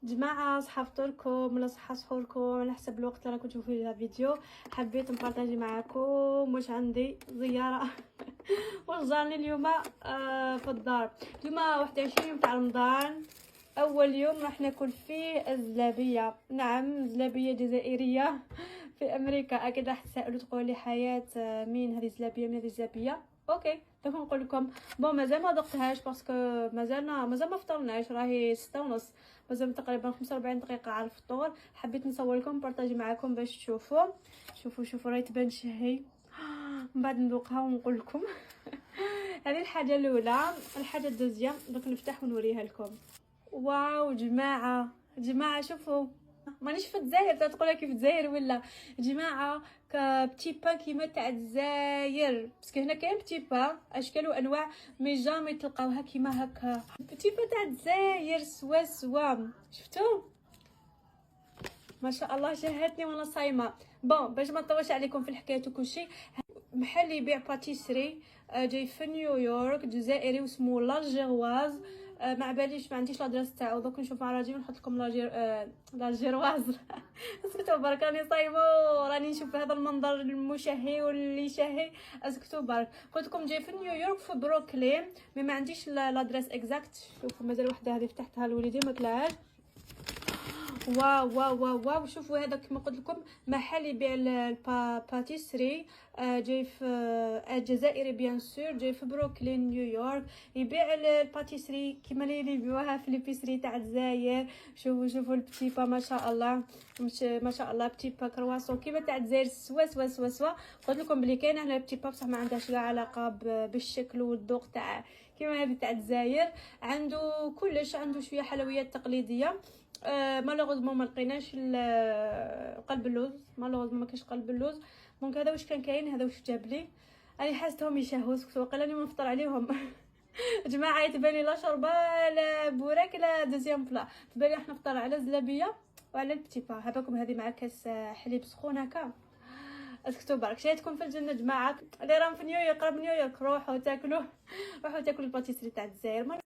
جماعه صحه فطوركم ولا صحه سحوركم على حسب الوقت اللي راكم تشوفوا فيه الفيديو. حبيت نبارطاجي معكم واش عندي زياره واش جاني اليوم في الدار. اليوم 21 تاع رمضان، اول يوم راح ناكل فيه الزلابيه. نعم، زلابيه جزائريه في امريكا. اكيد راح تسالوا تقولوا لي حياه مين هذه الزلابيه، من هذه الزلابيه؟ اوكي دوك نقول لكم. بون مازال ما ذقتهاش باسكو مازال ما فطرناش، راهي 6:30، مازال تقريبا 45 دقيقه على الفطور. حبيت نصور لكم بارطاجي معكم باش تشوفوا. شوفوا راهي تبان شهي. من بعد نذوقها ونقول لكم. هذه الحاجه الاولى. الحاجه الدوزيام دوك نفتح ونوريها لكم. واو جماعه شوفوا، مانيش في الجزائر تقولها كيف الجزائر ولا جماعه. بتي با كيما تاع الجزائر، باسكو هنا كاين بتي با اشكال وانواع، مي جامي تلقاوها كيما هكا. بتي با تاع الجزائر سوا شفتوا ما شاء الله. شهتني وانا صايمه. بون باش ما نطولش عليكم في الحكايه وكلشي، محل يبيع باتيسري جاي في نيويورك، جزائري واسمه لالجيرواز. ما باليش، ما عنديش لادريس تاعو. دوك نشوف مع راجل ونحط لكم لاجيرواز. اسكتوا برك راني صايمه، راني نشوف هذا المنظر المشهي واللي شهي. اسكتوا برك. قلت لكم جاي في نيويورك في بروكلين، مي ما عنديش لادريس اكزاكت. شوفوا مازال وحده هذه فتحتها لوليدي ما كلاهاش. واو واو واو واو. شوفوا هذا كما قلت لكم محل يبيع الباتيسري جاي في الجزائري بيان سور، جاي في بروكلين نيويورك. يبيع الباتيسري كما اللي يبيعوها في ليبيسري تاع الجزائر. شوفوا البتي با ما شاء الله، ما شاء الله. بتي با كرواسون كيما تاع الجزائر سوا. قلت لكم بلي كاينه هنا بتي با بصح ما عندهاش لا علاقه بالشكل والذوق تاع كيما هذه تاع الجزائر. عنده كلش، عنده شويه حلويات تقليديه. مالوغوزمون ما لقيناش قلب اللوز، مالوغوزمون ما كاينش قلب اللوز. دونك هذا واش كان كاين، هذا واش جاب لي. انا حاستهم يشهوا. وقيلا لي ما نفطر عليهم. جماعه يتبان لي لا شوربه لا بوراك لا دوزيام بلا، تبان لي راح نفطر على زلابيه وعلى البتي با. هباكم هذه مع كاس حليب سخون هكا. اسكتوا برك. شايتكم في الجنه جماعه اللي راهم في نيويورك، قرب نيويورك، روحوا تاكلوا الباتيسري تاع الجزائر.